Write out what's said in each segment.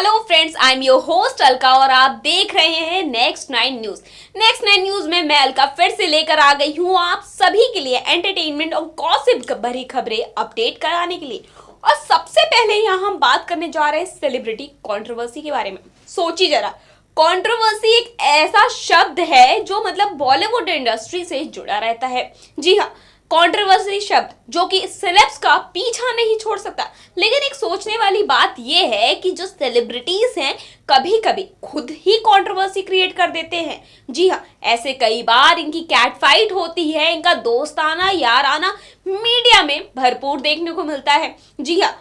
Hello friends, I am your host Alka और आप देख रहे हैं नेक्स्ट 9 न्यूज। नेक्स्ट 9 न्यूज में मैं अलका फिर से लेकर आ गई हूँ आप सभी के लिए एंटरटेनमेंट और गॉसिप भरी खबरें अपडेट कराने के लिए। और सबसे पहले यहाँ हम बात करने जा रहे हैं सेलिब्रिटी कंट्रोवर्सी के बारे में। सोचिए जरा, कंट्रोवर्सी एक ऐसा शब्द है जो मतलब बॉलीवुड इंडस्ट्री से जुड़ा रहता है। जी हाँ, कंट्रोवर्सी शब्द जो कि सेलेब्स का पीछा नहीं छोड़ सकता। लेकिन एक सोचने वाली बात यह है कि जो सेलिब्रिटीज हैं कभी कभी खुद ही कंट्रोवर्सी क्रिएट कर देते हैं। जी हाँ, ऐसे कई बार इनकी कैट फाइट होती है, इनका दोस्ताना याराना मीडिया में भरपूर देखने को मिलता है। जी हाँ,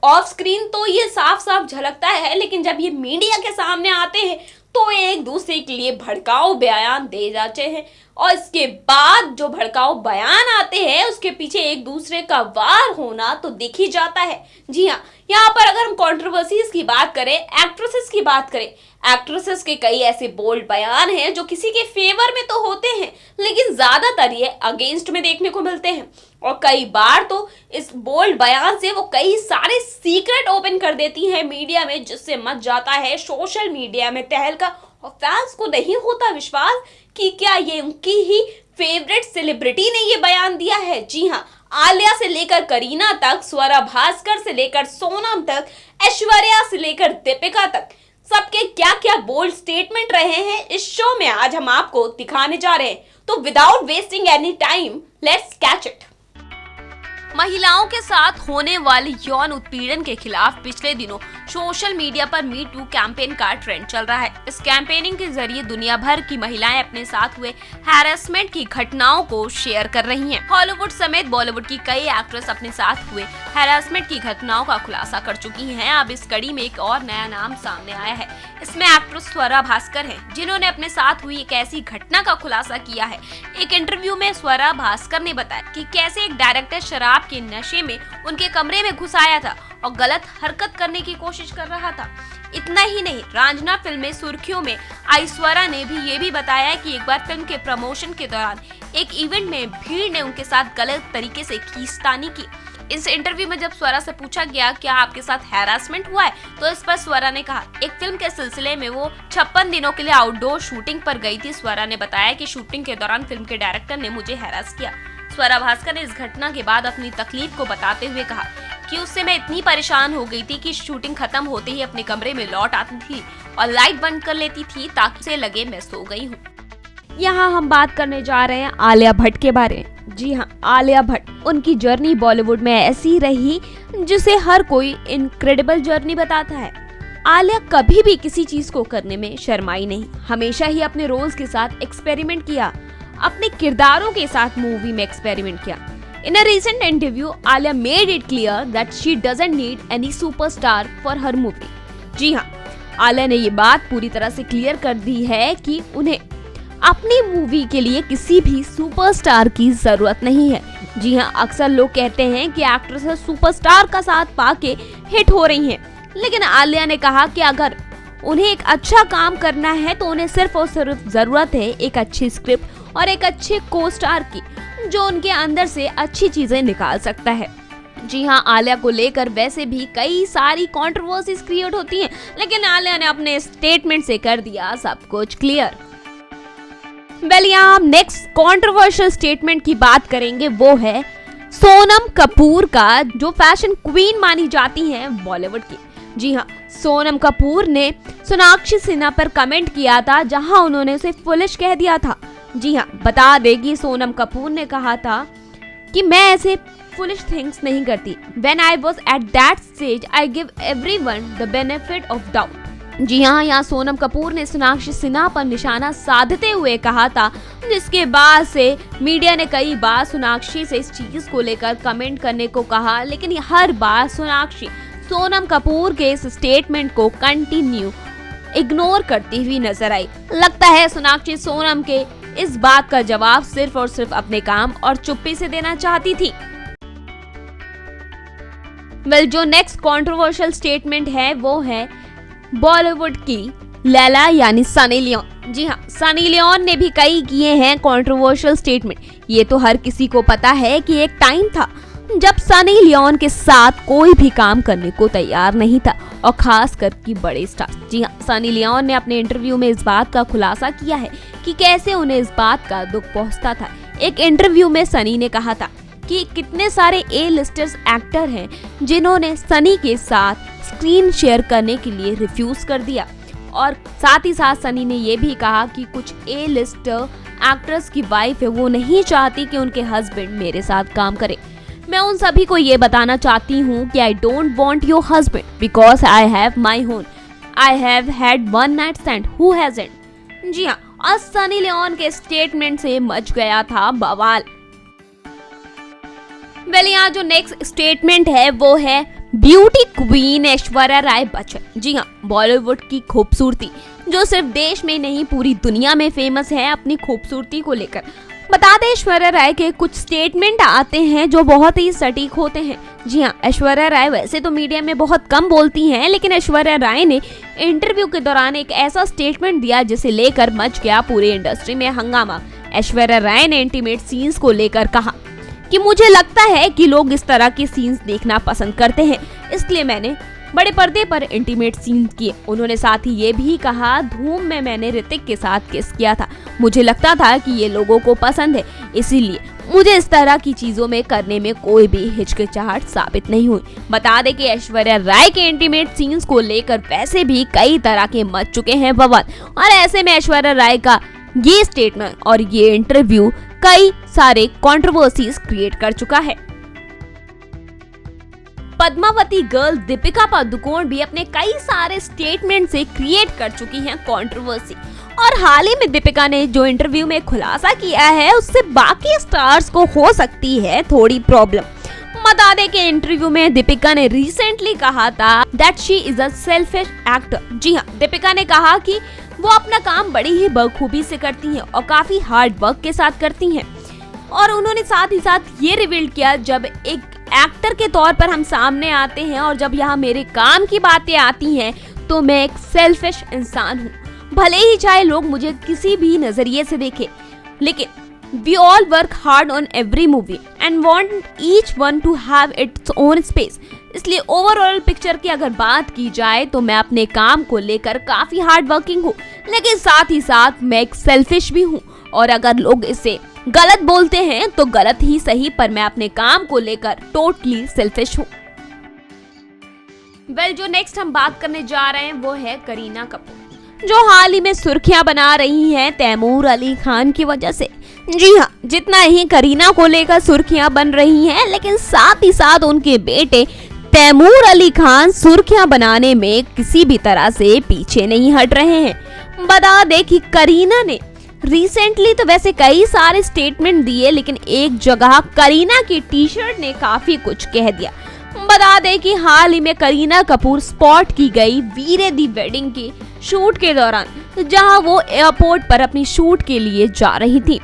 ऑफ स्क्रीन तो ये साफ साफ झलकता है, लेकिन जब ये मीडिया के सामने आते हैं तो एक दूसरे के लिए भड़काऊ बयान दे जाते हैं और इसके बाद जो भड़काऊ बयान आते हैं उसके पीछे एक दूसरे का वार होना तो दिख ही जाता है। जी हाँ, यहाँ पर अगर हम कंट्रोवर्सीज की बात करें, एक्ट्रेसेस की बात करें, एक्ट्रेसेस के कई ऐसे बोल्ड बयान हैं जो किसी के फेवर में तो होते हैं लेकिन ज्यादातर ये अगेंस्ट में देखने को मिलते हैं। और कई बार तो इस बोल्ड बयान से वो कई सारे सीक्रेट ओपन कर देती हैं मीडिया में, जिससे मच जाता है सोशल मीडिया में तहलका और फैंस को नहीं होता विश्वास कि क्या ये उनकी ही फेवरेट सेलिब्रिटी ने ये बयान दिया है। जी हाँ, आलिया से लेकर करीना तक, स्वरा भास्कर से लेकर सोनम तक, ऐश्वर्या से लेकर दीपिका तक, सबके क्या क्या बोल्ड स्टेटमेंट रहे हैं इस शो में आज हम आपको दिखाने जा रहे हैं। तो without wasting any time, let's catch it. महिलाओं के साथ होने वाले यौन उत्पीड़न के खिलाफ पिछले दिनों सोशल मीडिया पर मी टू कैंपेन का ट्रेंड चल रहा है। इस कैंपेनिंग के जरिए दुनिया भर की महिलाएं अपने साथ हुए हैरेसमेंट की घटनाओं को शेयर कर रही हैं। हॉलीवुड समेत बॉलीवुड की कई एक्ट्रेस अपने साथ हुए हैरेसमेंट की घटनाओं का खुलासा कर चुकी हैं। अब इस कड़ी में एक और नया नाम सामने आया है। इसमें एक्ट्रेस स्वरा भास्कर हैं, जिन्होंने अपने साथ हुई एक ऐसी घटना का खुलासा किया है। एक इंटरव्यू में स्वरा भास्कर ने बताया कि कैसे एक डायरेक्टर शराब के नशे में उनके कमरे में घुस आया था और गलत हरकत करने की कोशिश कर रहा था। इतना ही नहीं, रांझना फिल्म में सुर्खियों में आई स्वरा ने भी ये भी बताया कि एक बार फिल्म के प्रमोशन के दौरान एक इवेंट में भीड़ ने उनके साथ गलत तरीके से खींचतानी की। इस इंटरव्यू में जब स्वरा से पूछा गया क्या आपके साथ हैरासमेंट हुआ है, तो इस पर स्वरा ने कहा एक फिल्म के सिलसिले में वो 56 दिनों के लिए आउटडोर शूटिंग पर गई थी। स्वरा ने बताया कि शूटिंग के दौरान फिल्म के डायरेक्टर ने मुझे हैरास किया। स्वरा भास्कर ने इस घटना के बाद अपनी तकलीफ को बताते हुए कहा कि उससे मैं इतनी परेशान हो गई थी कि शूटिंग खत्म होते ही अपने कमरे में लौट आती थी और लाइट बंद कर लेती थी ताकि उसे लगे मैं सो गई हूँ। यहाँ हम बात करने जा रहे हैं आलिया भट्ट के बारे में। जी हाँ, आलिया भट्ट, उनकी जर्नी बॉलीवुड में ऐसी रही जिसे हर कोई इनक्रेडिबल जर्नी बताता है। आलिया कभी भी किसी चीज को करने में शर्माई नहीं, हमेशा ही अपने रोल्स के साथ एक्सपेरिमेंट किया, अपने किरदारों के साथ मूवी में एक्सपेरिमेंट किया। In a recent interview, Alia made it clear that she doesn't need any superstar for her movie. जी हाँ, आलिया ने ये बात पूरी तरह से क्लियर कर दी है कि उन्हें अपनी मूवी के लिए किसी भी सुपरस्टार की जरूरत नहीं है। जी हाँ, अक्सर लोग कहते हैं कि एक्ट्रेस सुपरस्टार का साथ पाके हिट हो रही हैं, लेकिन आलिया ने कहा कि अगर उन्हें एक अच्छा काम करना है तो उन्हें सिर्फ और सिर्फ जरूरत है एक अच्छी स्क्रिप्ट और एक अच्छे को स्टार की, जो उनके अंदर से अच्छी चीजें निकाल सकता है। जी हाँ, आलिया को लेकर वैसे भी कई सारी कंट्रोवर्सीज क्रिएट होती हैं, लेकिन आलिया ने अपने स्टेटमेंट से कर दिया सब कुछ क्लियर। यहाँ हम नेक्स्ट कंट्रोवर्शियल स्टेटमेंट की बात करेंगे, वो है सोनम कपूर का, जो फैशन क्वीन मानी जाती हैं बॉलीवुड की। जी हाँ, सोनम कपूर ने सोनाक्षी सिन्हा पर कमेंट किया था जहां उन्होंने उसे फुलिश कह दिया था। जी हाँ, बता देगी सोनम कपूर ने कहा था कि मैं ऐसे फुलिश थिंग्स नहीं करती। When I was at that stage, I give everyone the benefit of doubt. जी हाँ, यहाँ सोनम कपूर ने सोनाक्षी सिन्हा पर निशाना साधते हुए कहा था, जिसके बाद से मीडिया ने कई बार सोनाक्षी से इस चीज को लेकर कमेंट करने को कहा, लेकिन हर बार सोनाक्षी सोनम कपूर के इस स्टेटमेंट को कंटिन्यू इग्नोर करती हुई नजर आई। लगता है सोनाक्षी सोनम के इस बात का जवाब सिर्फ और सिर्फ अपने काम और चुप्पी से देना चाहती थी। जो नेक्स्ट कंट्रोवर्शियल स्टेटमेंट है वो है बॉलीवुड की लैला यानी सनी लियोन। जी हाँ, सनी लियोन ने भी कई किए हैं कंट्रोवर्शियल स्टेटमेंट। ये तो हर किसी को पता है कि एक टाइम था जब सनी लियोन के साथ कोई भी काम करने को तैयार नहीं था, और खास कर कि बड़े स्टार। जी हाँ, सनी लियोन ने अपने इंटरव्यू में इस बात का खुलासा किया है कि कैसे उन्हें इस बात का दुख पहुंचता था। एक इंटरव्यू में सनी ने कहा था कि कितने सारे ए लिस्टर्स एक्टर हैं जिन्होंने सनी के साथ स्क्रीन शेयर करने के लिए रिफ्यूज कर दिया, और साथ ही साथ सनी ने ये भी कहा कि कुछ ए लिस्ट एक्ट्रेस की वाइफ है, वो नहीं चाहती कि उनके हस्बैंड मेरे साथ काम करे। मैं उन सभी को ये बताना चाहती हूँ कि I don't want your husband because I have my own. I have had one night stand, who hasn't. जी हाँ, और सनी लियोन के स्टेटमेंट से मच गया था बवाल। यहाँ जो नेक्स्ट स्टेटमेंट है वो है ब्यूटी क्वीन ऐश्वर्या राय बच्चन। जी हाँ, बॉलीवुड की खूबसूरती जो सिर्फ देश में नहीं पूरी दुनिया में फेमस है अपनी खूबसूरती को लेकर। बता दें, ऐश्वर्या राय के कुछ स्टेटमेंट आते हैं जो बहुत ही सटीक होते हैं। जी हाँ, ऐश्वर्या राय वैसे तो मीडिया में बहुत कम बोलती हैं, लेकिन ऐश्वर्या राय ने इंटरव्यू के दौरान एक ऐसा स्टेटमेंट दिया जिसे लेकर मच गया पूरी इंडस्ट्री में हंगामा। ऐश्वर्या राय ने इंटीमेट सीन्स को लेकर कहा कि मुझे लगता है कि लोग इस तरह के सीन्स देखना पसंद करते हैं, इसलिए मैंने बड़े पर्दे पर इंटीमेट सीन्स किए। उन्होंने साथ ही ये भी कहा, धूम में मैंने ऋतिक के साथ किस किया था, मुझे लगता था कि ये लोगों को पसंद है, इसीलिए मुझे इस तरह की चीजों में करने में कोई भी हिचकिचाहट साबित नहीं हुई। बता दें कि ऐश्वर्या राय के इंटीमेट सीन्स को लेकर वैसे भी कई तरह के मच चुके हैं बवाल, और ऐसे में ऐश्वर्या राय का ये स्टेटमेंट और ये इंटरव्यू कई सारे कंट्रोवर्सीज क्रिएट कर चुका है। पद्मावती गर्ल दीपिका पादुकोण भी अपने कई सारे स्टेटमेंट से क्रिएट कर चुकी हैं कंट्रोवर्सी, और हाल ही में दीपिका ने जो इंटरव्यू में खुलासा किया है उससे बाकी स्टार्स को हो सकती है थोड़ी प्रॉब्लम। बता दें कि इंटरव्यू में दीपिका ने रिसेंटली कहा था that she is a selfish actor. जी हाँ, दीपिका ने कहा कि वो अपना काम बड़ी ही बखूबी से करती हैं और काफी हार्ड वर्क के साथ करती हैं, और उन्होंने साथ ही साथ ये रिवील किया, जब एक एक्टर के तौर पर हम सामने आते हैं और जब यहाँ मेरे काम की बातें आती हैं तो मैं एक सेल्फिश इंसान हूँ, भले ही चाहे लोग मुझे किसी भी नजरिए से देखें, लेकिन we all work hard on every movie and want each one to have its own space। इसलिए ओवरऑल पिक्चर की अगर बात की जाए तो मैं अपने काम को लेकर काफी हार्ड वर्किंग हूँ, लेकिन साथ ही साथ मैं एक सेल्फिश भी हूँ, और अगर लोग इसे गलत बोलते हैं तो गलत ही सही, पर मैं अपने काम को लेकर टोटली सेल्फिश हूँ। जो नेक्स्ट हम बात करने जा रहे हैं वो है करीना कपूर, जो हाल ही में सुर्खियां बना रही हैं तैमूर अली खान की वजह से। जी हाँ, जितना ही करीना को लेकर सुर्खियां बन रही हैं, लेकिन साथ ही साथ उनके बेटे तैमूर अली खान सुर्खियां बनाने में किसी भी तरह से पीछे नहीं हट रहे हैं। बता दें कि करीना ने रिसेंटली तो वैसे कई सारे स्टेटमेंट दिए, लेकिन एक जगह करीना की टी शर्ट ने काफी कुछ कह दिया। बता दें कि हाल ही में करीना कपूर स्पॉट की गई वीरे दी वेडिंग के शूट के दौरान, जहां वो एयरपोर्ट पर अपनी शूट के लिए जा रही थी,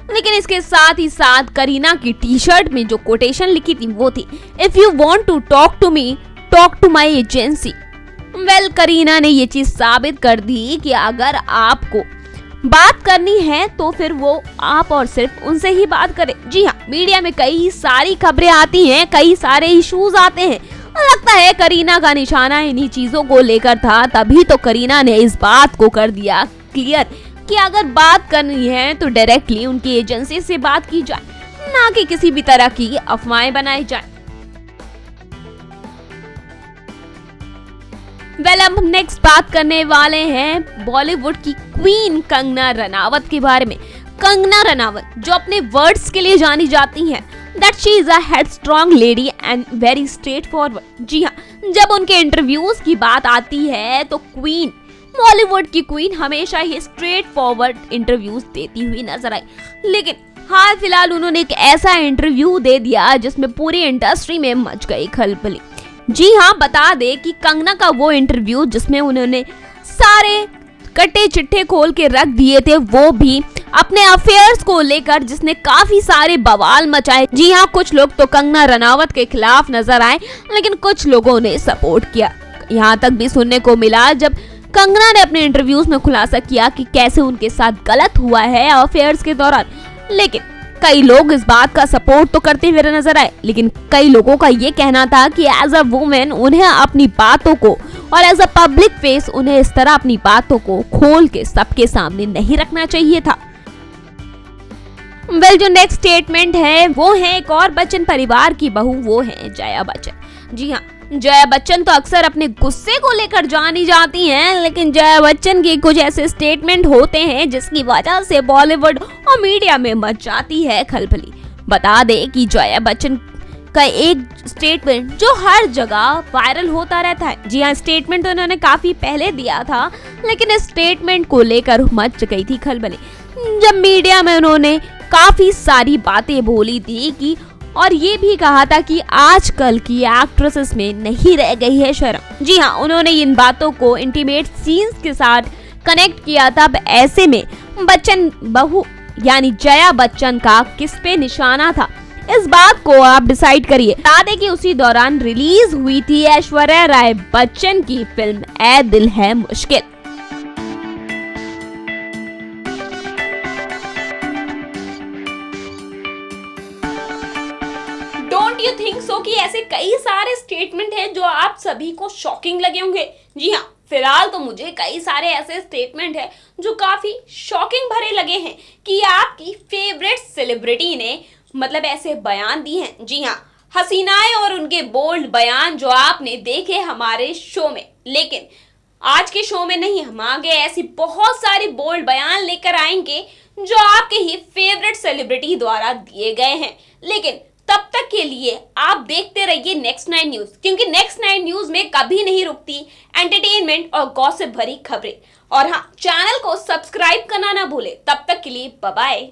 लेकिन इसके साथ ही साथ करीना की टी शर्ट में जो कोटेशन लिखी थी वो थी, if you want to talk to me talk to my agency. Kareena ने ये चीज साबित कर दी कि अगर आपको बात करनी है तो फिर वो आप और सिर्फ उनसे ही बात करें। जी हाँ, मीडिया में कई सारी खबरें आती हैं, कई सारे इश्यूज आते हैं, और लगता है करीना का निशाना इन्हीं चीजों को लेकर था, तभी तो करीना ने इस बात को कर दिया क्लियर कि अगर बात करनी है तो डायरेक्टली उनकी एजेंसी से बात की जाए, ना कि किसी भी तरह की अफवाहें बनाई जाए। अब नेक्स्ट बात करने वाले हैं बॉलीवुड की क्वीन कंगना रनावत के बारे में। कंगना रनावत जो अपने वर्ड्स के लिए जानी जाती हैं, that she is a headstrong lady and very straightforward. जी हाँ, जब उनके इंटरव्यूज की बात आती है तो क्वीन, बॉलीवुड की क्वीन हमेशा ही स्ट्रेट फॉरवर्ड इंटरव्यूज देती हुई नजर आई, लेकिन हाल फिलहाल उन्होंने एक ऐसा इंटरव्यू दे दिया जिसमें पूरी इंडस्ट्री में मच गई खलबली। जी हाँ, बता दे कि कंगना का वो इंटरव्यू जिसमें उन्होंने सारे कट्टे चिट्ठे खोल के रख दिए थे, वो भी अपने अफेयर्स को लेकर, जिसने काफी सारे बवाल मचाए। जी हाँ, कुछ लोग तो कंगना रनावत के खिलाफ नजर आए, लेकिन कुछ लोगों ने सपोर्ट किया। यहाँ तक भी सुनने को मिला जब कंगना ने अपने इंटरव्यूज में खुलासा किया कि कैसे उनके साथ गलत हुआ है अफेयर्स के दौरान, लेकिन कई लोग इस बात का सपोर्ट तो करते हुए नजर आए, लेकिन कई लोगों का ये कहना था कि एज अ वुमेन उन्हें अपनी बातों को और एज अ पब्लिक फेस उन्हें इस तरह अपनी बातों को खोल के सबके सामने नहीं रखना चाहिए था। जो नेक्स्ट स्टेटमेंट है वो है एक और बच्चन परिवार की बहू, वो है जया बच्चन। जी हाँ, जया बच्चन तो अक्सर अपने गुस्से को लेकर जानी जाती हैं, लेकिन जया बच्चन के कुछ ऐसे स्टेटमेंट होते हैं जिसकी वजह से बॉलीवुड और मीडिया में मच जाती है खलबली। बता दें कि जया बच्चन का एक स्टेटमेंट जो हर जगह वायरल होता रहता है। जी हाँ, स्टेटमेंट तो उन्होंने काफी पहले दिया था, लेकिन इस स्टेटमेंट को लेकर मच गई थी खलबली जब मीडिया में उन्होंने काफी सारी बातें बोली थी कि और ये भी कहा था कि आजकल की एक्ट्रेसेस में नहीं रह गई है शर्म। जी हाँ, उन्होंने इन बातों को इंटीमेट सीन्स के साथ कनेक्ट किया था। ऐसे में बच्चन बहू यानी जया बच्चन का किस पे निशाना था, इस बात को आप डिसाइड करिए। बता दें कि उसी दौरान रिलीज हुई थी ऐश्वर्या राय बच्चन की फिल्म ऐ दिल है मुश्किल। डोंट यू थिंक सो कि ऐसे कई सारे स्टेटमेंट हैं जो आप सभी को शॉकिंग लगे होंगे। जी हाँ, फिलहाल तो मुझे कई सारे ऐसे स्टेटमेंट हैं जो काफी शॉकिंग भरे लगे हैं कि आपकी फेवरेट सेलिब्रिटी ने मतलब ऐसे बयान दिए हैं। जी हाँ, हसीनाएं और उनके बोल्ड बयान जो आपने देखे हमारे शो में, लेकिन आज के शो में नहीं, हम आगे ऐसी बहुत सारी बोल्ड बयान लेकर आएंगे जो आपके ही फेवरेट सेलिब्रिटी द्वारा दिए गए हैं। लेकिन तब तक के लिए आप देखते रहिए नेक्स्ट 9 न्यूज, क्योंकि नेक्स्ट 9 न्यूज में कभी नहीं रुकती एंटरटेनमेंट और गॉसिप भरी खबरें। और हाँ, चैनल को सब्सक्राइब करना ना भूले। तब तक के लिए बाय बाय।